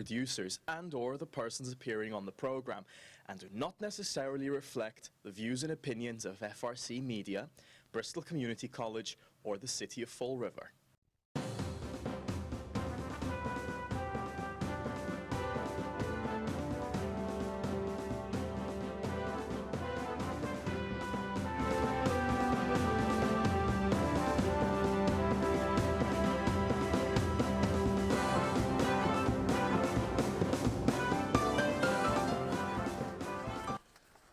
producers and/or the persons appearing on the program, and do not necessarily reflect the views and opinions of FRC Media, Bristol Community College, or the City of Fall River.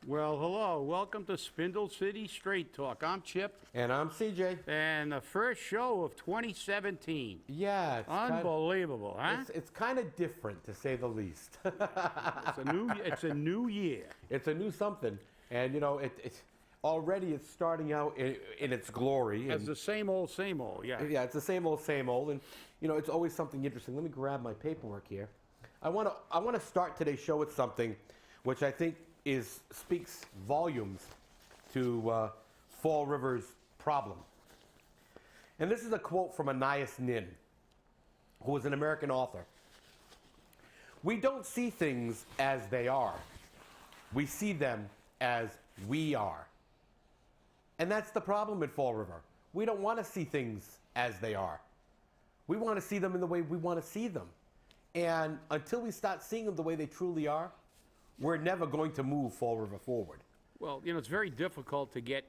Well, hello. Welcome to Spindle City Straight Talk. I'm Chip. And I'm CJ. And the first show of 2017. Yeah. Unbelievable, huh? It's kind of different, to say the least. It's a new year. It's a new something. And, you know, it's already it's starting out in its glory. It's the same old, yeah. Yeah, it's the same old. And, you know, it's always something interesting. Let me grab my paperwork here. I want to start today's show with something which I think speaks volumes to Fall River's problem. And this is a quote from Anais Nin, who was an American author. "We don't see things as they are. We see them as we are." And that's the problem at Fall River. We don't want to see things as they are. We want to see them in the way we want to see them. And until we start seeing them the way they truly are, we're never going to move Fall River forward. Well, you know, it's very difficult to get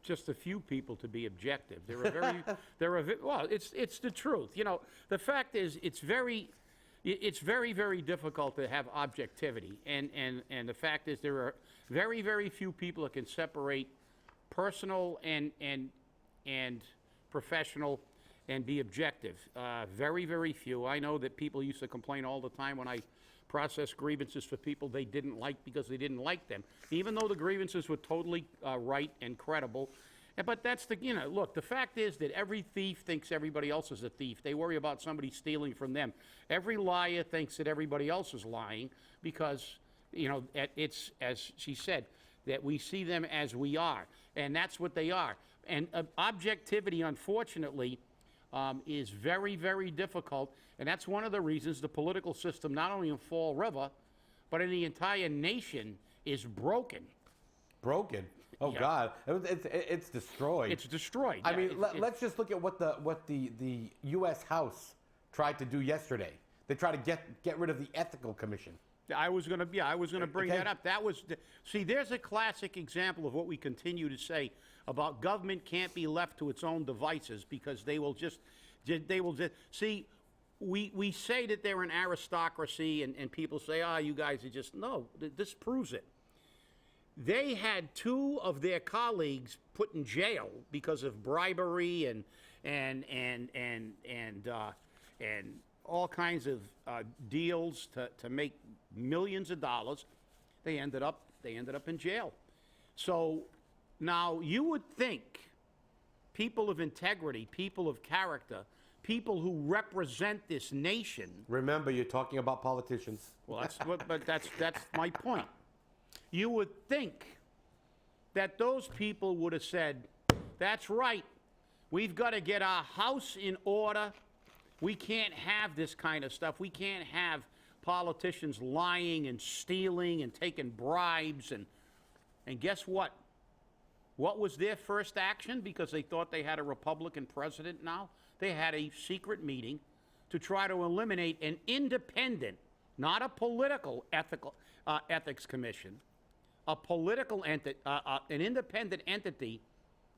just a few people to be objective. Well, it's the truth. You know, the fact is, it's very, very difficult to have objectivity. And the fact is, there are very, very few people that can separate personal and professional and be objective. Very, very few. I know that people used to complain all the time when I process grievances for people they didn't like because they didn't like them, even though the grievances were totally right and credible. But that's look, the fact is that every thief thinks everybody else is a thief. They worry about somebody stealing from them. Every liar thinks that everybody else is lying because, you know, it's, as she said, that we see them as we are, and that's what they are. And objectivity, unfortunately, is very, very difficult, and that's one of the reasons the political system, not only in Fall River, but in the entire nation, is broken. Broken? Oh, yeah. God. It's destroyed. It's destroyed. I mean, let's just look at what the U.S. House tried to do yesterday. They tried to get rid of the Ethical Commission. I was going to bring that up. See, there's a classic example of what we continue to say about government can't be left to its own devices because they will just see. We say that they're an aristocracy, and people say, you guys are just, no, this proves it. They had two of their colleagues put in jail because of bribery and all kinds of deals to make millions of dollars. They ended up in jail. So now you would think people of integrity, people of character, people who represent this nation. Remember, you're talking about politicians. Well, that's my point. You would think that those people would have said, "That's right. We've got to get our house in order. We can't have this kind of stuff. We can't have politicians lying and stealing and taking bribes." And guess what? What was their first action? Because they thought they had a Republican president now? They had a secret meeting to try to eliminate an independent, not a political ethics commission, a political an independent entity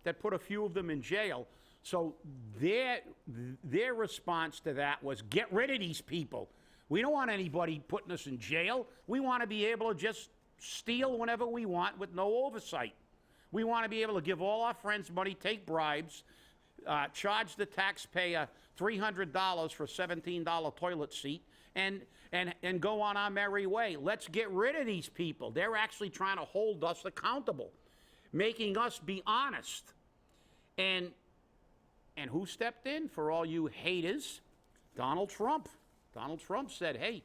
that put a few of them in jail. So their response to that was, get rid of these people. We don't want anybody putting us in jail. We want to be able to just steal whenever we want with no oversight. We want to be able to give all our friends money, take bribes, charge the taxpayer $300 for a $17 toilet seat, and go on our merry way. Let's get rid of these people. They're actually trying to hold us accountable, making us be honest. And who stepped in for all you haters? Donald Trump. Donald Trump said, "Hey,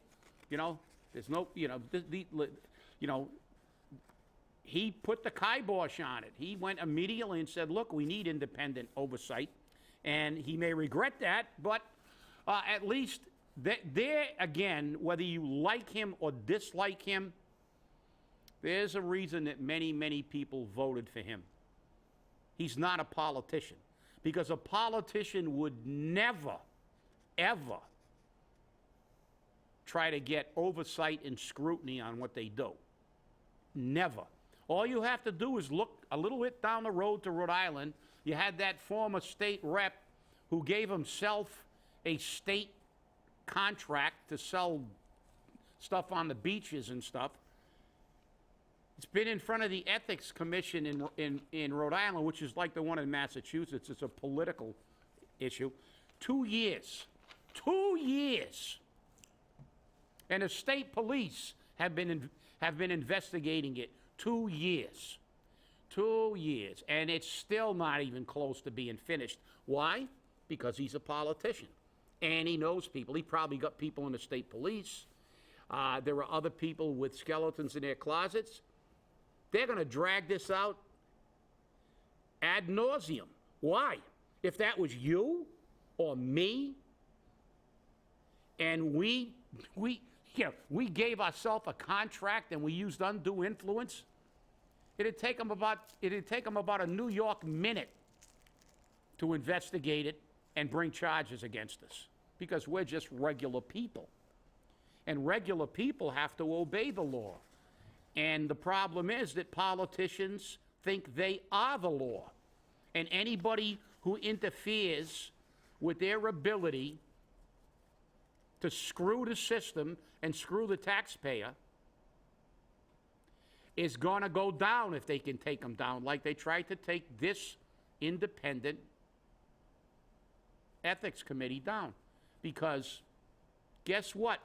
you know, there's no, you know, he put the kibosh on it. He went immediately and said, look, we need independent oversight." And he may regret that, but at least there again, whether you like him or dislike him, there's a reason that many, many people voted for him. He's not a politician. Because a politician would never, ever try to get oversight and scrutiny on what they do. Never. All you have to do is look a little bit down the road to Rhode Island. You had that former state rep who gave himself a state contract to sell stuff on the beaches and stuff. It's been in front of the Ethics Commission in Rhode Island, which is like the one in Massachusetts. It's a political issue. 2 years. 2 years. And the state police have been investigating it 2 years. 2 years. And it's still not even close to being finished. Why? Because he's a politician. And he knows people. He probably got people in the state police. There are other people with skeletons in their closets. They're going to drag this out ad nauseum. Why? If that was you or me, and we gave ourselves a contract and we used undue influence, it'd take them about a New York minute to investigate it and bring charges against us, because we're just regular people. And regular people have to obey the law. And the problem is that politicians think they are the law. And anybody who interferes with their ability to screw the system and screw the taxpayer is going to go down if they can take them down, like they tried to take this independent ethics committee down. Because guess what?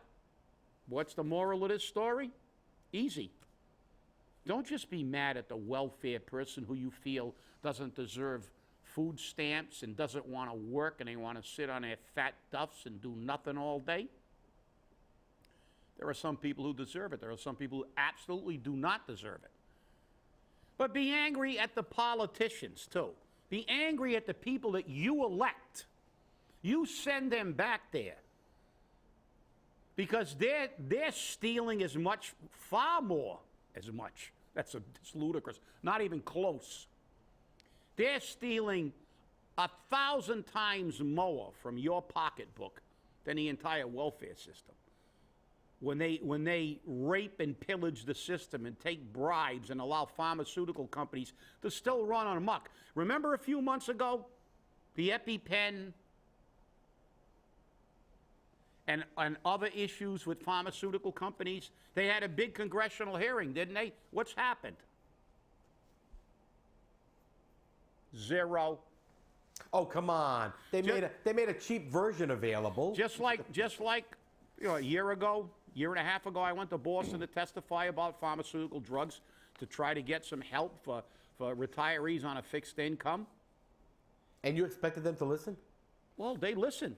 What's the moral of this story? Easy. Don't just be mad at the welfare person who you feel doesn't deserve food stamps and doesn't want to work and they want to sit on their fat duffs and do nothing all day. There are some people who deserve it. There are some people who absolutely do not deserve it. But be angry at the politicians, too. Be angry at the people that you elect. You send them back there. Because they're stealing as much, far more as much. It's ludicrous. Not even close. They're stealing 1,000 times more from your pocketbook than the entire welfare system. When they rape and pillage the system and take bribes and allow pharmaceutical companies to still run on amok. Remember a few months ago, the EpiPen and other issues with pharmaceutical companies? They had a big congressional hearing, didn't they? What's happened? Zero. Oh, come on. They made a cheap version available. Just like a year and a half ago, I went to Boston to testify about pharmaceutical drugs to try to get some help for retirees on a fixed income. And you expected them to listen? Well, they listened.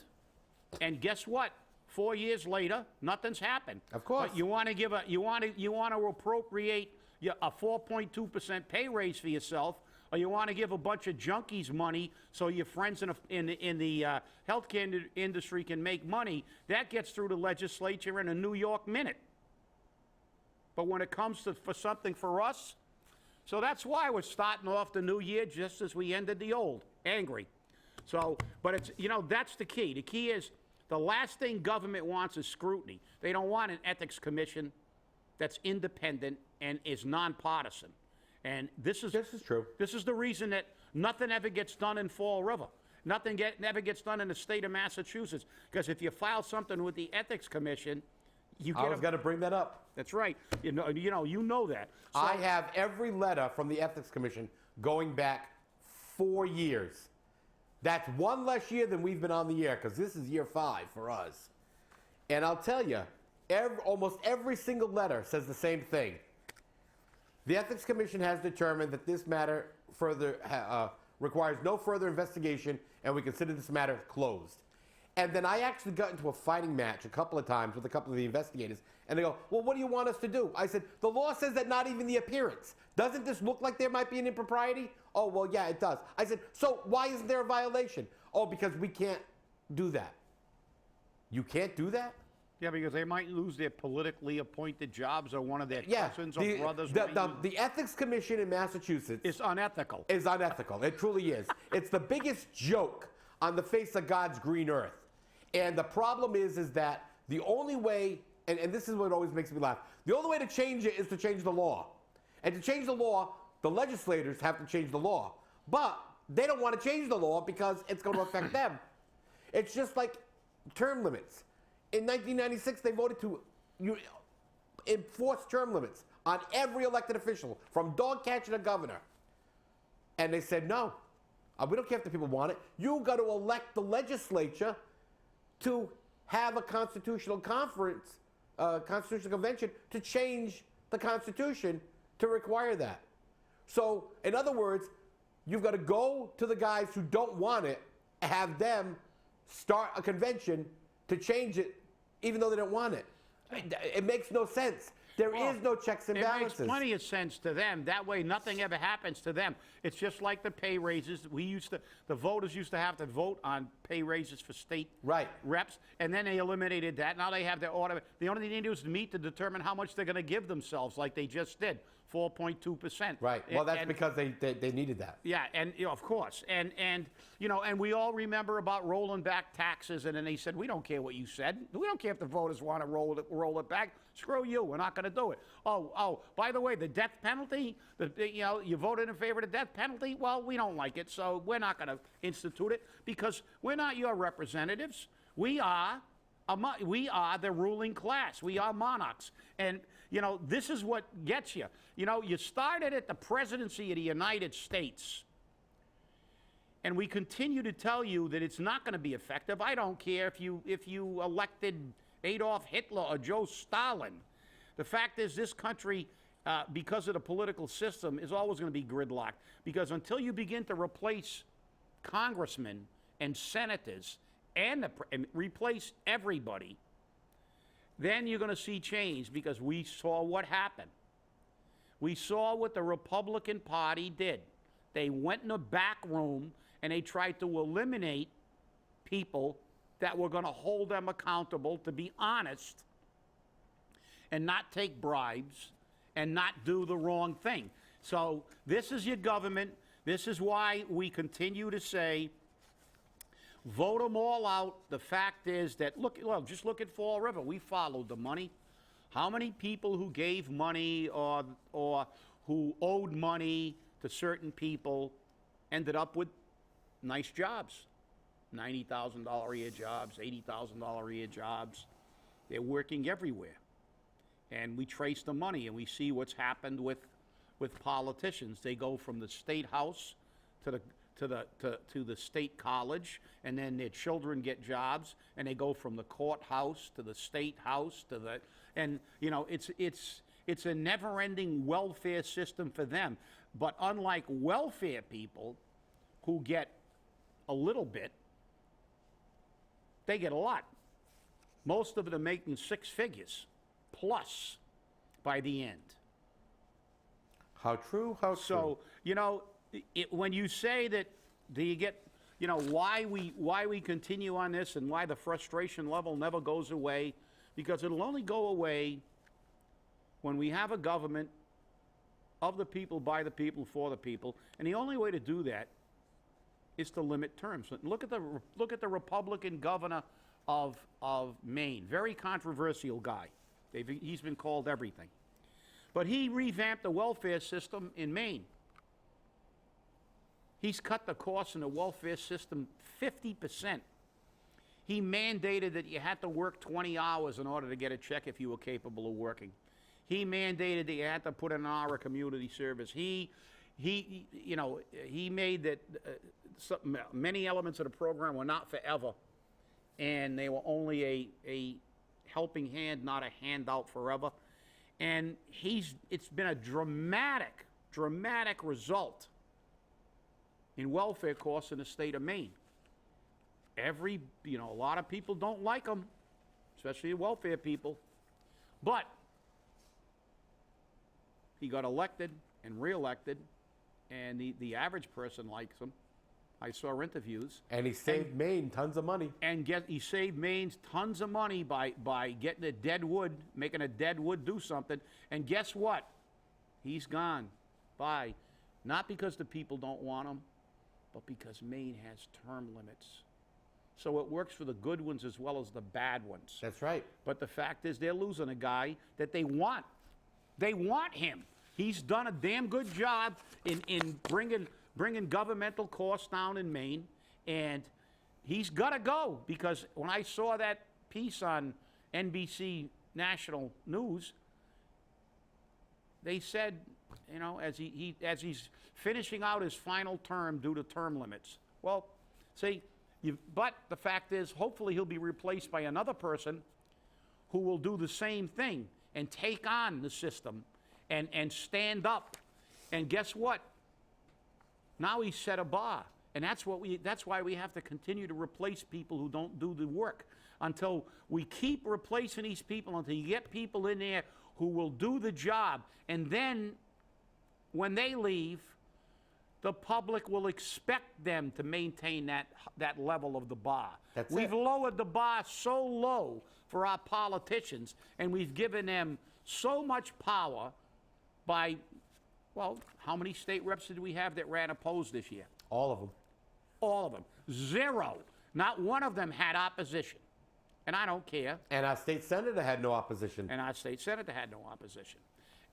And guess what? 4 years later, nothing's happened. Of course. But you want to appropriate a 4.2% pay raise for yourself, or you want to give a bunch of junkies money so your friends in the healthcare industry can make money. That gets through the legislature in a New York minute. But when it comes for something for us, so that's why we're starting off the new year just as we ended the old, angry. So, but it's, that's the key. The key is, the last thing government wants is scrutiny. They don't want an ethics commission that's independent and is nonpartisan. And this is true. This is the reason that nothing ever gets done in Fall River. Nothing never gets done in the state of Massachusetts. Because if you file something with the Ethics Commission, you get. I was going to bring that up. That's right. You know that. So, I have every letter from the Ethics Commission going back 4 years. That's one less year than we've been on the air, because this is year 5 for us. And I'll tell you, almost every single letter says the same thing. The Ethics Commission has determined that this matter requires no further investigation, and we consider this matter closed. And then I actually got into a fighting match a couple of times with a couple of the investigators, and they go, well, what do you want us to do? I said, the law says that not even the appearance. Doesn't this look like there might be an impropriety? Oh, well, yeah, it does. I said, so why isn't there a violation? Oh, because we can't do that. You can't do that? Yeah, because they might lose their politically appointed jobs, or one of their cousins or brothers. The Ethics Commission in Massachusetts It's unethical. is unethical. It truly is. It's the biggest joke on the face of God's green earth. And the problem is that the only way, and this is what always makes me laugh, the only way to change it is to change the law. And to change the law, the legislators have to change the law. But they don't want to change the law because it's going to affect them. It's just like term limits. In 1996, they voted to enforce term limits on every elected official, from dog catcher to governor. And they said, no, we don't care if the people want it. You got to elect the legislature to have a constitutional conference, constitutional convention, to change the Constitution to require that. So, in other words, you've got to go to the guys who don't want it, have them start a convention to change it, even though they don't want it. It makes no sense. There is no checks and balances. It makes plenty of sense to them. That way, nothing ever happens to them. It's just like the pay raises. The voters used to have to vote on pay raises for state reps, and then they eliminated that. Now they have their order. The only thing they do is meet to determine how much they're going to give themselves, like they just did, 4.2%. Right. Well, that's because they needed that. Yeah, and of course, and we all remember about rolling back taxes, and then they said, we don't care what you said. We don't care if the voters want to roll it back. Screw you. We're not going to do it. Oh, by the way, the death penalty, you voted in favor of the death penalty. Well, we don't like it, so we're not going to institute it because we're not your representatives. We are the ruling class. We are monarchs. And, this is what gets you. You started at the presidency of the United States, and we continue to tell you that it's not going to be effective. I don't care if you elected Adolf Hitler or Joe Stalin. The fact is, this country, because of the political system, is always going to be gridlocked. Because until you begin to replace congressmen and senators and replace everybody, then you're going to see change, because we saw what happened. We saw what the Republican Party did. They went in a back room and they tried to eliminate people that were going to hold them accountable, to be honest, and not take bribes and not do the wrong thing. So this is your government. This is why we continue to say, vote them all out. The fact is that, just look at Fall River. We followed the money. How many people who gave money or who owed money to certain people ended up with nice jobs? $90,000 a year jobs, $80,000 a year jobs. They're working everywhere. And we trace the money, and we see what's happened with politicians. They go from the state house to the state college, and then their children get jobs, and they go from the courthouse to the state house it's a never-ending welfare system for them. But unlike welfare people who get a little bit, they get a lot. Most of them are making six figures plus by the end. How true, how true. So, when you say that, do you get, why we continue on this and why the frustration level never goes away? Because it'll only go away when we have a government of the people, by the people, for the people. And the only way to do that is to limit terms. Look at the Republican governor of Maine. Very controversial guy. He's been called everything. But he revamped the welfare system in Maine. He's cut the costs in the welfare system 50%. He mandated that you had to work 20 hours in order to get a check if you were capable of working. He mandated that you had to put in an hour of community service. He made that many elements of the program were not forever, and they were only a helping hand, not a handout forever. And it's been a dramatic result in welfare costs in the state of Maine. A lot of people don't like them, especially welfare people, but he got elected and reelected, and the average person likes him. I saw interviews. And he saved Maine tons of money. And he saved Maine tons of money by getting a dead wood, making a dead wood do something. And guess what? He's gone. Bye. Not because the people don't want him, but because Maine has term limits. So it works for the good ones as well as the bad ones. That's right. But the fact is they're losing a guy that they want. They want him. He's done a damn good job in bringing governmental costs down in Maine, and he's got to go, because when I saw that piece on NBC National News, they said, you know, as he's finishing out his final term due to term limits. Well, see, but the fact is, hopefully he'll be replaced by another person who will do the same thing and take on the system and stand up. And guess what? Now he's set a bar. And that's why we have to continue to replace people who don't do the work. Until we keep replacing these people, until you get people in there who will do the job. And then when they leave, the public will expect them to maintain that level of the bar. We've lowered the bar so low for our politicians, and we've given them so much power by, well, how many state reps did we have that ran opposed this year? All of them. All of them. Zero. Not one of them had opposition. And I don't care. And our state senator had no opposition. And our state senator had no opposition.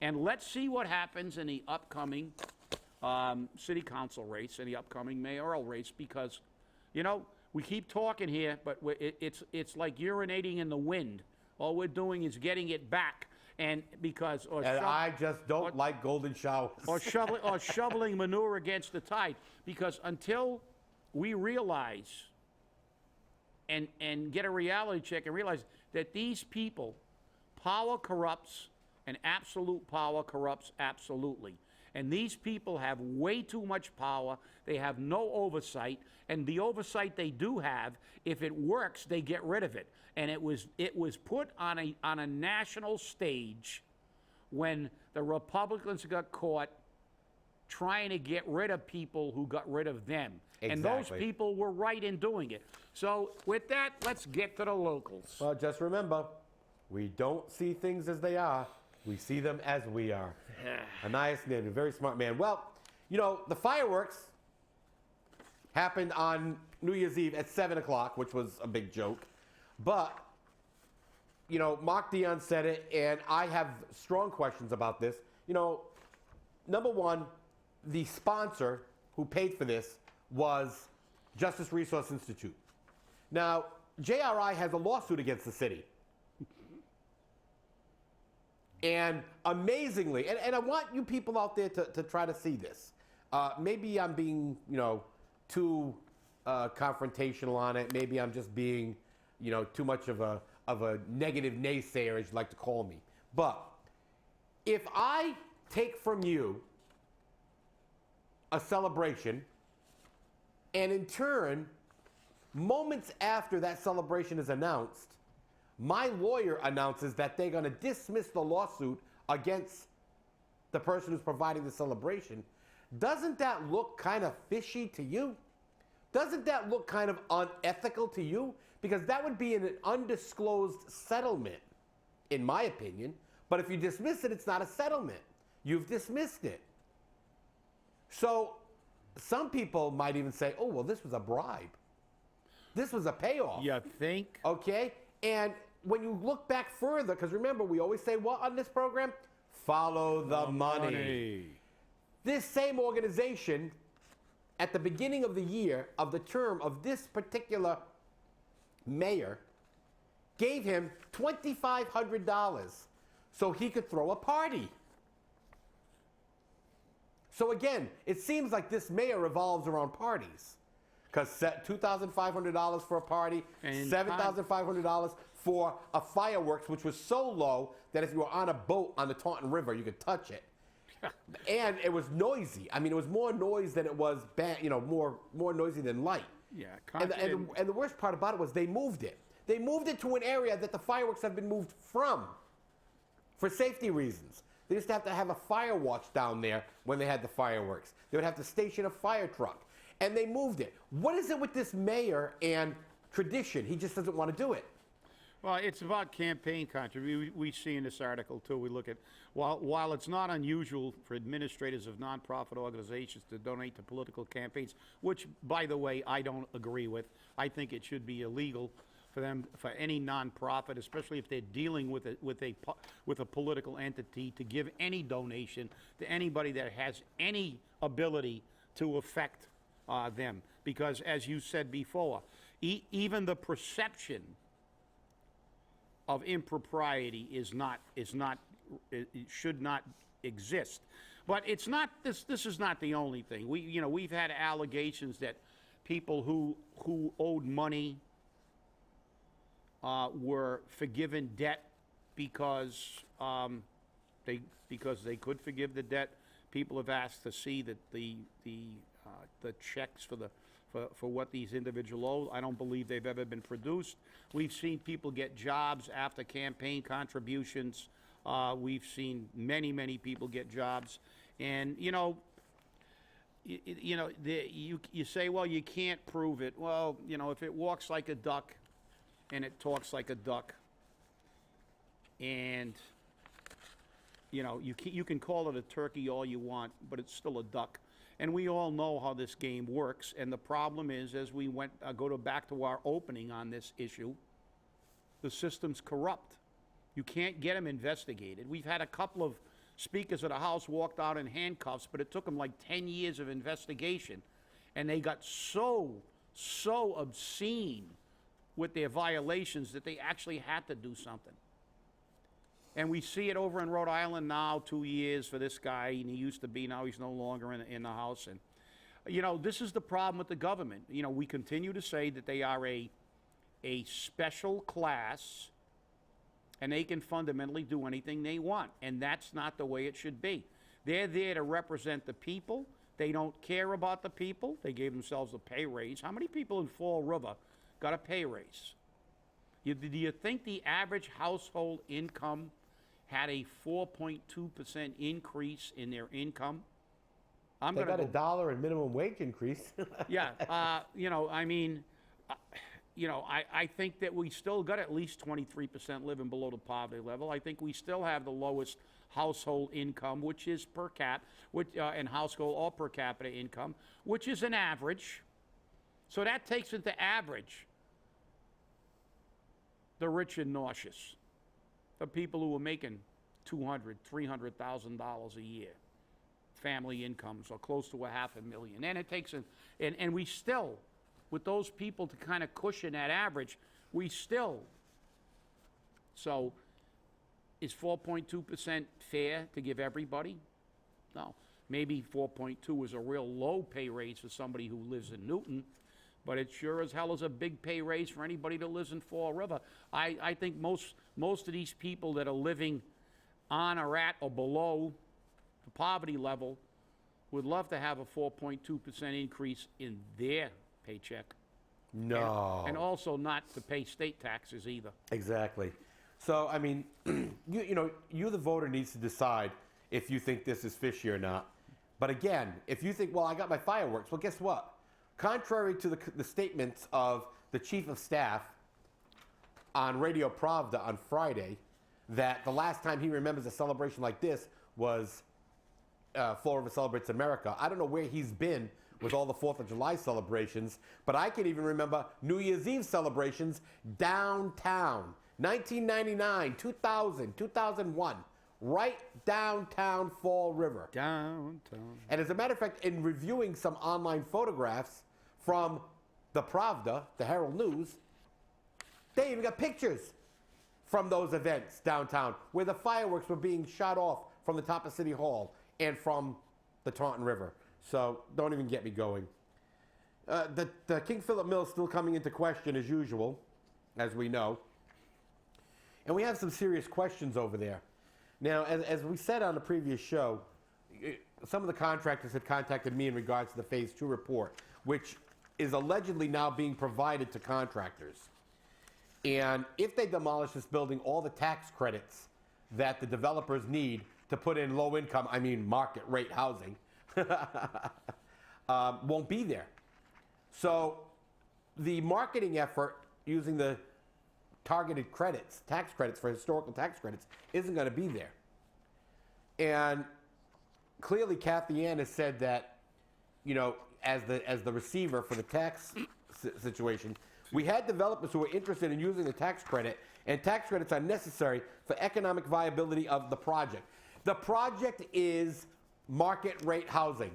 And let's see what happens in the upcoming city council race and the upcoming mayoral race, because, you know, we keep talking here, but it's like urinating in the wind. All we're doing is getting it back. And because, I just don't like golden showers. or shoveling manure against the tide. Because until we realize and get a reality check and realize that these people, power corrupts, and absolute power corrupts absolutely. And these people have way too much power. They have no oversight. And the oversight they do have, if it works, they get rid of it. And it was put on a national stage when the Republicans got caught trying to get rid of people who got rid of them. Exactly. And those people were right in doing it. So with that, let's get to the locals. Well, just remember, we don't see things as they are. We see them as we are. Anais Nin, a very smart man. Well, you know, the fireworks happened on New Year's Eve at 7 o'clock, which was a big joke. But, you know, Mark Dion said it, and I have strong questions about this. You know, number one, the sponsor who paid for this was Justice Resource Institute. Now, JRI has a lawsuit against the city. And amazingly, and I want you people out there to try to see this. Maybe I'm being, you know, too confrontational on it. Maybe I'm just being, you know, too much of a negative naysayer, as you like to call me. But if I take from you a celebration, and in turn, moments after that celebration is announced, my lawyer announces that they're going to dismiss the lawsuit against the person who's providing the celebration, doesn't that look kind of fishy to you? Doesn't that look kind of unethical to you? Because that would be an undisclosed settlement, in my opinion. But if you dismiss it, it's not a settlement. You've dismissed it. So some people might even say, oh, well, this was a bribe. This was a payoff. You think? Okay? And when you look back further, because remember, we always say what on this program? Follow the money. This same organization, at the beginning of the year, of the term of this particular mayor, gave him $2,500 so he could throw a party. So again, it seems like this mayor revolves around parties. Because $2,500 for a party, $7,500 for a fireworks, which was so low that if you were on a boat on the Taunton River, you could touch it. And it was noisy. I mean, it was more noise than it was bad, you know, more noisy than light. Yeah. And the worst part about it was they moved it. They moved it to an area that the fireworks have been moved from for safety reasons. They used to have a fire watch down there when they had the fireworks. They would have to station a fire truck. and they moved it. What is it with this mayor and tradition? He just doesn't want to do it. Well, it's about campaign contribution. We see in this article, too, we look at, while it's not unusual for administrators of nonprofit organizations to donate to political campaigns, which, by the way, I don't agree with. I think it should be illegal for them, for any nonprofit, especially if they're dealing with a political entity, to give any donation to anybody that has any ability to affect them. Because, as you said before, even the perception of impropriety it should not exist. But it's not, this is not the only thing. We've had allegations that people who owed money were forgiven debt because they could forgive the debt. People have asked to see that the checks for what these individuals owe. I don't believe they've ever been produced. We've seen people get jobs after campaign contributions. We've seen many people get jobs. And, you say, well, you can't prove it. Well, if it walks like a duck and it talks like a duck, and, you can call it a turkey all you want, but it's still a duck. And we all know how this game works. And the problem is, as we go back to our opening on this issue, the system's corrupt. You can't get them investigated. We've had a couple of speakers of the House walked out in handcuffs, but it took them like 10 years of investigation. And they got so obscene with their violations that they actually had to do something. And we see it over in Rhode Island now, 2 years for this guy, and he used to be, now he's no longer in the House. And, this is the problem with the government. We continue to say that they are a special class, and they can fundamentally do anything they want. And that's not the way it should be. They're there to represent the people. They don't care about the people. They gave themselves a pay raise. How many people in Fall River got a pay raise? Do you think the average household income had a 4.2% increase in their income? They got $1 in minimum wage increase. Yeah, I think that we still got at least 23% living below the poverty level. I think we still have the lowest household income, which is per cap, and household or per capita income, which is an average. So that takes into average the rich and nauseous, the people who are making $200,000, $300,000 a year, family incomes, or close to $500,000. And it takes, and we still, with those people to kind of cushion that average, so is 4.2% fair to give everybody? No. Maybe 4.2 is a real low pay raise for somebody who lives in Newton, but it sure as hell is a big pay raise for anybody that lives in Fall River. I think most of these people that are living on or at or below the poverty level would love to have a 4.2% increase in their paycheck. No. And also not to pay state taxes either. Exactly. So, I mean, you the voter needs to decide if you think this is fishy or not. But again, if you think, well, I got my fireworks, well, guess what? Contrary to the statements of the chief of staff on Radio Pravda on Friday, that the last time he remembers a celebration like this was Fall River Celebrates America. I don't know where he's been with all the 4th of July celebrations, but I can even remember New Year's Eve celebrations downtown. 1999, 2000, 2001, right downtown Fall River. Downtown. And as a matter of fact, in reviewing some online photographs from the Pravda, the Herald News, they even got pictures from those events downtown where the fireworks were being shot off from the top of City Hall and from the Taunton River. So don't even get me going. The King Philip Mill is still coming into question as usual, as we know. And we have some serious questions over there. Now, as we said on the previous show, some of the contractors had contacted me in regards to the Phase 2 report, which is allegedly now being provided to contractors. And if they demolish this building, all the tax credits that the developers need to put in low income, market rate housing, won't be there. So the marketing effort using the targeted credits, tax credits for historical tax credits, isn't going to be there. And clearly Kathy Ann has said that, you know, as the receiver for the tax situation, we had developers who were interested in using the tax credit, and tax credits are necessary for economic viability of the project. The project is market rate housing,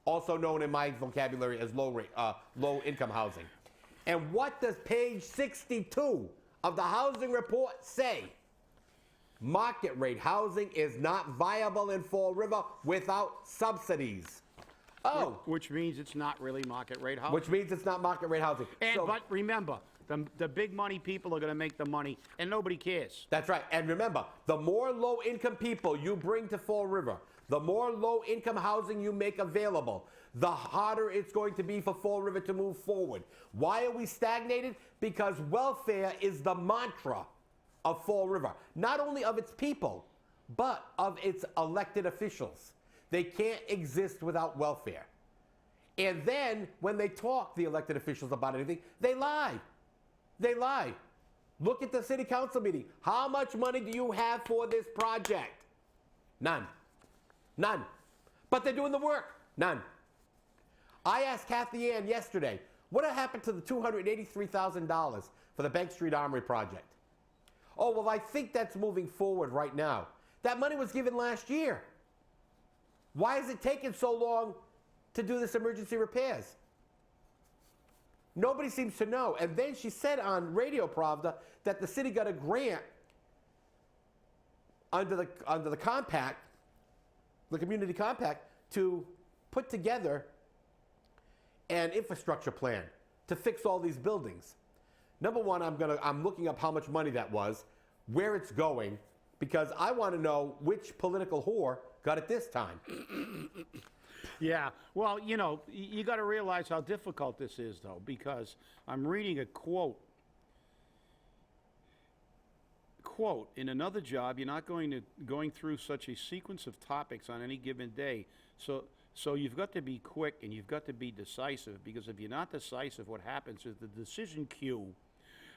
also known in my vocabulary as low income housing. And what does page 62 of the housing report say? Market rate housing is not viable in Fall River without subsidies. Oh. Which means it's not really market rate housing. Which means it's not market rate housing. But remember, the big money people are going to make the money, and nobody cares. That's right. And remember, the more low-income people you bring to Fall River, the more low-income housing you make available, the harder it's going to be for Fall River to move forward. Why are we stagnated? Because welfare is the mantra of Fall River. Not only of its people, but of its elected officials. They can't exist without welfare. And then, when they talk, the elected officials, about anything, they lie. They lie. Look at the city council meeting. How much money do you have for this project? None. None. But they're doing the work. None. I asked Kathy Ann yesterday, what happened to the $283,000 for the Bank Street Armory project? Oh, well, I think that's moving forward right now. That money was given last year. Why is it taking so long to do this emergency repairs? Nobody seems to know. And then she said on Radio Pravda that the city got a grant under the compact, the community compact, to put together an infrastructure plan to fix all these buildings. Number one, I'm looking up how much money that was, where it's going, because I want to know which political whore got it this time. Yeah, well, you know, you got to realize how difficult this is, though, because I'm reading a quote. Quote, in another job, you're not going through such a sequence of topics on any given day. So you've got to be quick and you've got to be decisive, because if you're not decisive, what happens is the decision queue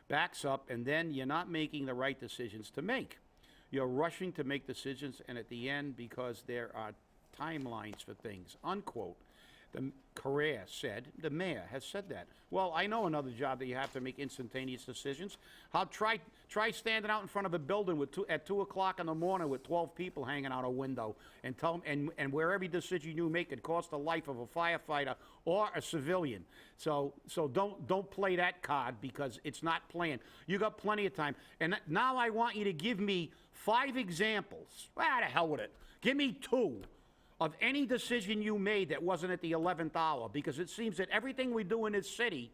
backs up, and then you're not making the right decisions to make. You're rushing to make decisions, and at the end, because there are timelines for things, unquote. The Carrere said, the mayor has said that. Well, I know another job that you have to make instantaneous decisions. Try standing out in front of a building at 2 o'clock in the morning with 12 people hanging out a window, and tell them, and where every decision you make could cost the life of a firefighter or a civilian. So don't play that card, because it's not planned. You got plenty of time. And now I want you to give me 5 examples. The hell with it. Give me 2. Of any decision you made that wasn't at the 11th hour, because it seems that everything we do in this city,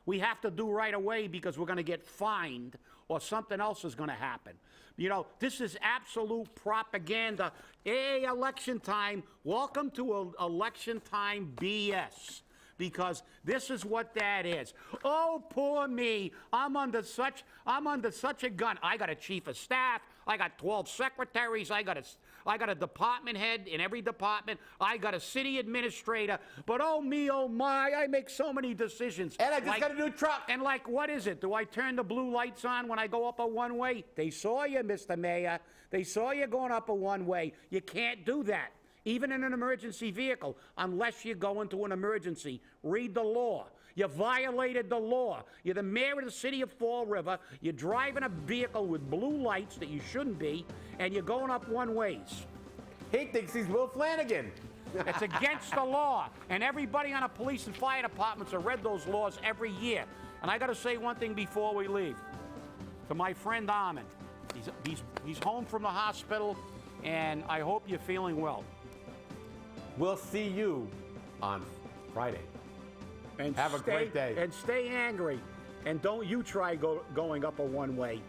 we have to do right away because we're going to get fined or something else is going to happen. You know, this is absolute propaganda. Hey, election time. Welcome to election time BS. Because this is what that is. Oh, poor me. I'm under such a gun. I got a chief of staff. I got 12 secretaries. I got a department head in every department. I got a city administrator. But oh me, oh my, I make so many decisions. And I just got a new truck. And like, what is it? Do I turn the blue lights on when I go up a one-way? They saw you, Mr. Mayor. They saw you going up a one-way. You can't do that. Even in an emergency vehicle, unless you go into an emergency. Read the law. You violated the law. You're the mayor of the city of Fall River. You're driving a vehicle with blue lights that you shouldn't be, and you're going up one-ways. He thinks he's Will Flanagan. It's against the law. And everybody on the police and fire departments have read those laws every year. And I got to say one thing before we leave. To my friend Armin, he's home from the hospital, and I hope you're feeling well. We'll see you on Friday. And have a great day. And stay angry. And don't you try going up a one-way.